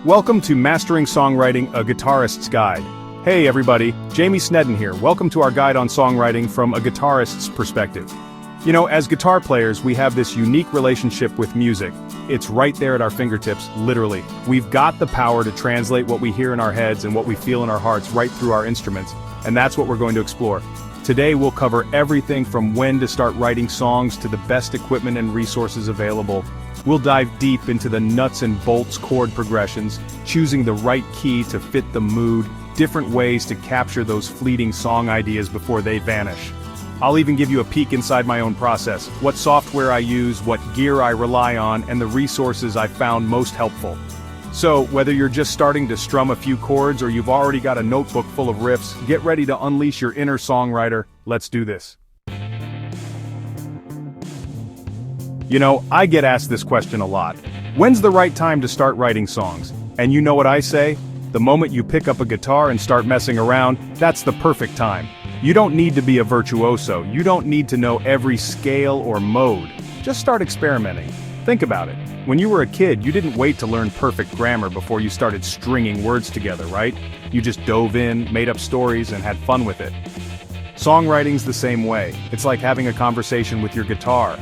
Welcome to Mastering Songwriting, a Guitarist's Guide. Hey everybody, Jamie Snedden here. Welcome to our guide on songwriting from a guitarist's perspective. You know, as guitar players, we have this unique relationship with music. It's right there at our fingertips, literally. We've got the power to translate what we hear in our heads and what we feel in our hearts right through our instruments, and that's what we're going to explore. Today we'll cover everything from when to start writing songs to the best equipment and resources available. We'll dive deep into the nuts and bolts chord progressions, choosing the right key to fit the mood, different ways to capture those fleeting song ideas before they vanish. I'll even give you a peek inside my own process, what software I use, what gear I rely on, and the resources I found most helpful. So, whether you're just starting to strum a few chords or you've already got a notebook full of riffs, get ready to unleash your inner songwriter. Let's do this. You know, I get asked this question a lot. When's the right time to start writing songs? And you know what I say? The moment you pick up a guitar and start messing around, that's the perfect time. You don't need to be a virtuoso, you don't need to know every scale or mode. Just start experimenting. Think about it. When you were a kid, you didn't wait to learn perfect grammar before you started stringing words together, right? You just dove in, made up stories, and had fun with it. Songwriting's the same way. It's like having a conversation with your guitar.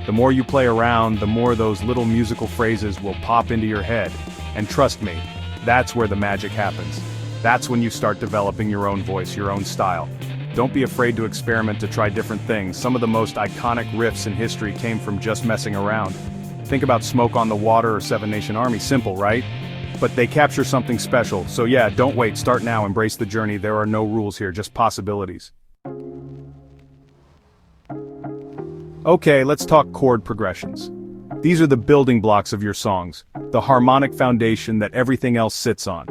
The more you play around, the more those little musical phrases will pop into your head. And trust me, that's where the magic happens. That's when you start developing your own voice, your own style. Don't be afraid to experiment, to try different things. Some of the most iconic riffs in history came from just messing around. Think about Smoke on the Water or Seven Nation Army. Simple, right? But they capture something special. So yeah, don't wait, start now, embrace the journey. There are no rules here, just possibilities. Okay, let's talk chord progressions. These are the building blocks of your songs, the harmonic foundation that everything else sits on.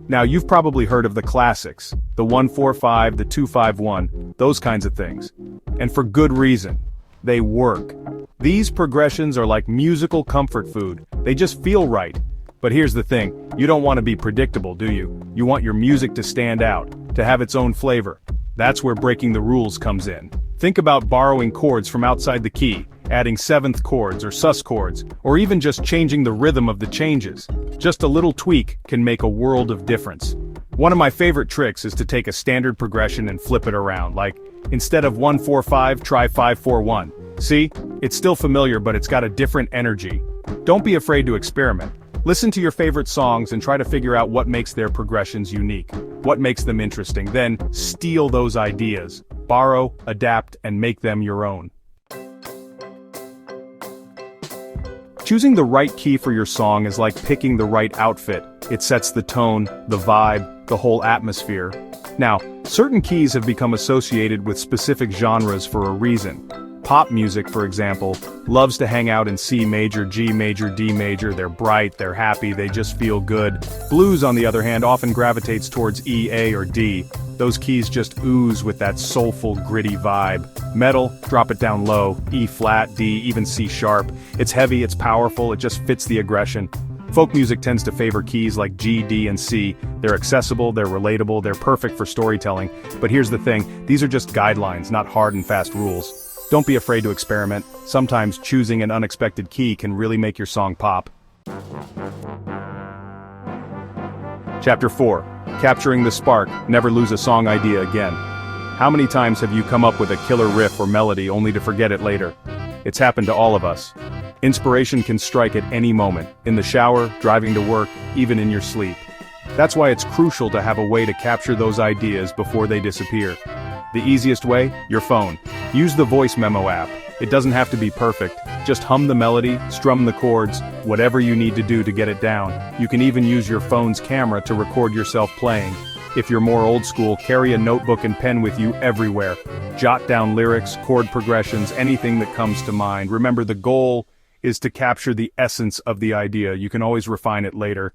Now, you've probably heard of the classics, the 1-4-5, the 2-5-1, those kinds of things. And for good reason. They work. These progressions are like musical comfort food. They just feel right. But here's the thing, you don't want to be predictable, do you? You want your music to stand out, to have its own flavor. That's where breaking the rules comes in. Think about borrowing chords from outside the key, adding seventh chords or sus chords, or even just changing the rhythm of the changes. Just a little tweak can make a world of difference. One of my favorite tricks is to take a standard progression and flip it around, like, instead of 1-4-5, try 5-4-1. See? It's still familiar, but it's got a different energy. Don't be afraid to experiment. Listen to your favorite songs and try to figure out what makes their progressions unique, what makes them interesting, then steal those ideas. Borrow, adapt, and make them your own. Choosing the right key for your song is like picking the right outfit. It sets the tone, the vibe, the whole atmosphere. Now, certain keys have become associated with specific genres for a reason. Pop music, for example, loves to hang out in C major, G major, D major. They're bright, they're happy, they just feel good. Blues, on the other hand, often gravitates towards E, A, or D. Those keys just ooze with that soulful, gritty vibe. Metal, drop it down low, E flat, D, even C sharp. It's heavy, it's powerful, it just fits the aggression. Folk music tends to favor keys like G, D, and C. They're accessible, they're relatable, they're perfect for storytelling. But here's the thing, these are just guidelines, not hard and fast rules. Don't be afraid to experiment. Sometimes choosing an unexpected key can really make your song pop. Chapter 4. Capturing the spark, never lose a song idea again. How many times have you come up with a killer riff or melody only to forget it later? It's happened to all of us. Inspiration can strike at any moment, in the shower, driving to work, even in your sleep. That's why it's crucial to have a way to capture those ideas before they disappear. The easiest way? Your phone. Use the voice memo app. It doesn't have to be perfect. Just hum the melody, strum the chords, whatever you need to do to get it down. You can even use your phone's camera to record yourself playing. If you're more old school, carry a notebook and pen with you everywhere. Jot down lyrics, chord progressions, anything that comes to mind. Remember, the goal is to capture the essence of the idea. You can always refine it later.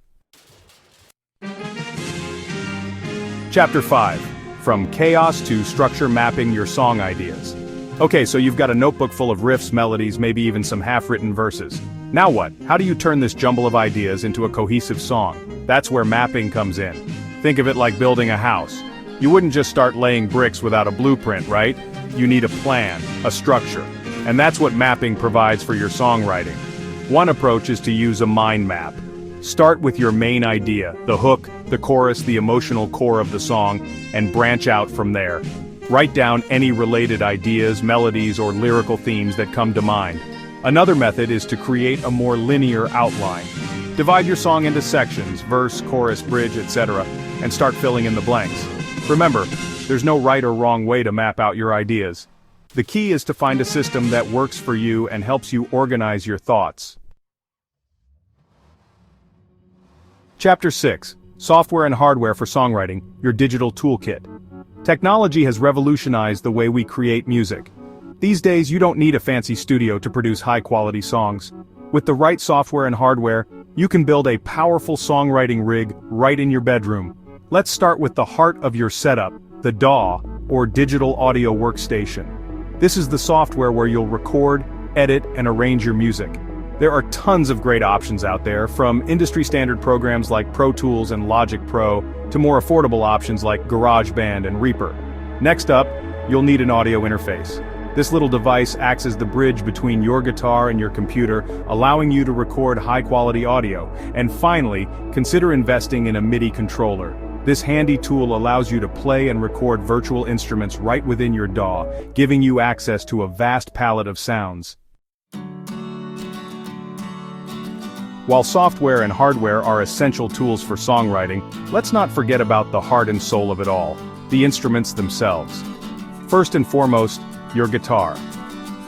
Chapter 5. From chaos to structure, mapping your song ideas. Okay, so you've got a notebook full of riffs, melodies, maybe even some half-written verses. Now what? How do you turn this jumble of ideas into a cohesive song? That's where mapping comes in. Think of it like building a house. You wouldn't just start laying bricks without a blueprint, right? You need a plan, a structure. And that's what mapping provides for your songwriting. One approach is to use a mind map. Start with your main idea, the hook, the chorus, the emotional core of the song, and branch out from there. Write down any related ideas, melodies, or lyrical themes that come to mind. Another method is to create a more linear outline. Divide your song into sections, verse, chorus, bridge, etc., and start filling in the blanks. Remember, there's no right or wrong way to map out your ideas. The key is to find a system that works for you and helps you organize your thoughts. Chapter 6. Software and Hardware for Songwriting, Your Digital Toolkit. Technology has revolutionized the way we create music. These days, you don't need a fancy studio to produce high-quality songs. With the right software and hardware, you can build a powerful songwriting rig right in your bedroom. Let's start with the heart of your setup, the DAW, or Digital Audio Workstation. This is the software where you'll record, edit, and arrange your music. There are tons of great options out there, from industry-standard programs like Pro Tools and Logic Pro, to more affordable options like GarageBand and Reaper. Next up, you'll need an audio interface. This little device acts as the bridge between your guitar and your computer, allowing you to record high-quality audio. And finally, consider investing in a MIDI controller. This handy tool allows you to play and record virtual instruments right within your DAW, giving you access to a vast palette of sounds. While software and hardware are essential tools for songwriting, let's not forget about the heart and soul of it all, the instruments themselves. First and foremost, your guitar.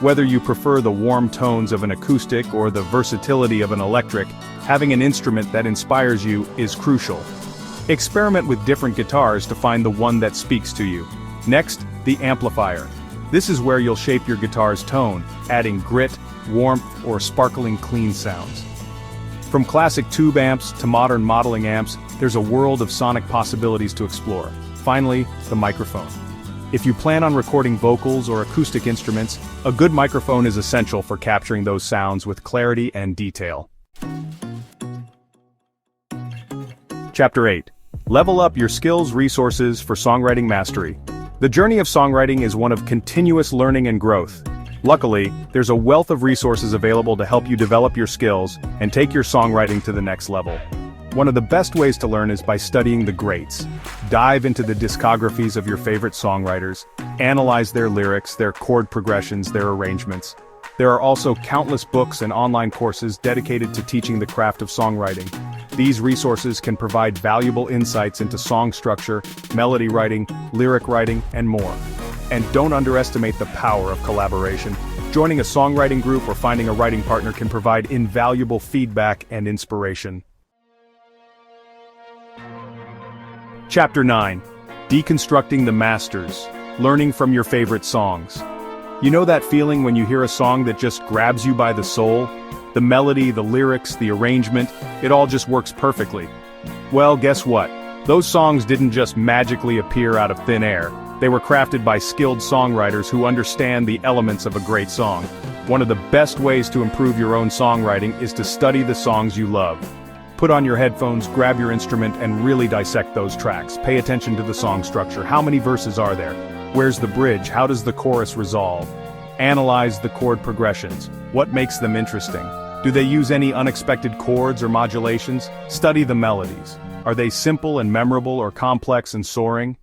Whether you prefer the warm tones of an acoustic or the versatility of an electric, having an instrument that inspires you is crucial. Experiment with different guitars to find the one that speaks to you. Next, the amplifier. This is where you'll shape your guitar's tone, adding grit, warmth, or sparkling clean sounds. From classic tube amps to modern modeling amps, there's a world of sonic possibilities to explore. Finally, the microphone. If you plan on recording vocals or acoustic instruments, a good microphone is essential for capturing those sounds with clarity and detail. Chapter 8. Level up your skills resources for songwriting mastery. The journey of songwriting is one of continuous learning and growth. Luckily, there's a wealth of resources available to help you develop your skills and take your songwriting to the next level. One of the best ways to learn is by studying the greats. Dive into the discographies of your favorite songwriters, analyze their lyrics, their chord progressions, their arrangements. There are also countless books and online courses dedicated to teaching the craft of songwriting. These resources can provide valuable insights into song structure, melody writing, lyric writing, and more. And don't underestimate the power of collaboration. Joining a songwriting group or finding a writing partner can provide invaluable feedback and inspiration. Chapter 9. Deconstructing the masters. Learning from your favorite songs. You know that feeling when you hear a song that just grabs you by the soul? The melody, the lyrics, the arrangement, it all just works perfectly. Well, guess what? Those songs didn't just magically appear out of thin air. They were crafted by skilled songwriters who understand the elements of a great song. One of the best ways to improve your own songwriting is to study the songs you love. Put on your headphones, grab your instrument, and really dissect those tracks. Pay attention to the song structure. How many verses are there? Where's the bridge? How does the chorus resolve? Analyze the chord progressions. What makes them interesting? Do they use any unexpected chords or modulations? Study the melodies. Are they simple and memorable or complex and soaring?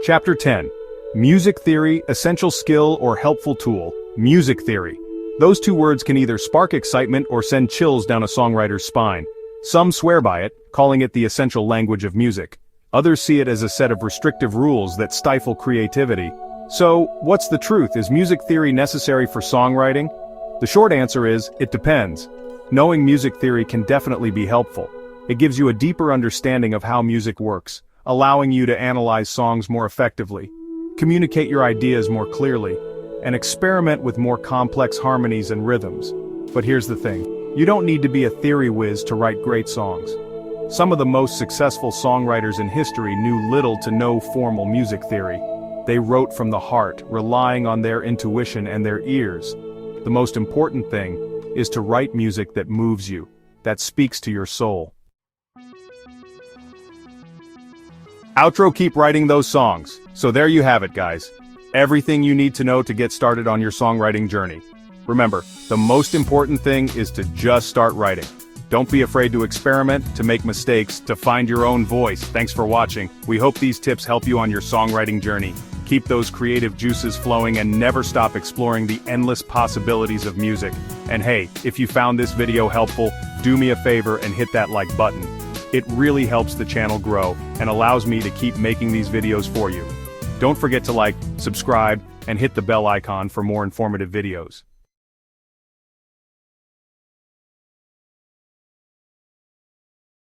Chapter 10. Music theory, essential skill or helpful tool. Music theory. Those two words can either spark excitement or send chills down a songwriter's spine. Some swear by it, calling it the essential language of music. Others see it as a set of restrictive rules that stifle creativity. So, what's the truth? Is music theory necessary for songwriting? The short answer is, it depends. Knowing music theory can definitely be helpful. It gives you a deeper understanding of how music works, allowing you to analyze songs more effectively, communicate your ideas more clearly, and experiment with more complex harmonies and rhythms. But here's the thing. You don't need to be a theory whiz to write great songs. Some of the most successful songwriters in history knew little to no formal music theory. They wrote from the heart, relying on their intuition and their ears. The most important thing is to write music that moves you, that speaks to your soul. Outro: keep writing those songs. So there you have it, guys. Everything you need to know to get started on your songwriting journey. Remember, the most important thing is to just start writing. Don't be afraid to experiment, to make mistakes, to find your own voice. Thanks for watching. We hope these tips help you on your songwriting journey. Keep those creative juices flowing and never stop exploring the endless possibilities of music. And hey, if you found this video helpful, do me a favor and hit that like button. It really helps the channel grow and allows me to keep making these videos for you. Don't forget to like, subscribe, and hit the bell icon for more informative videos.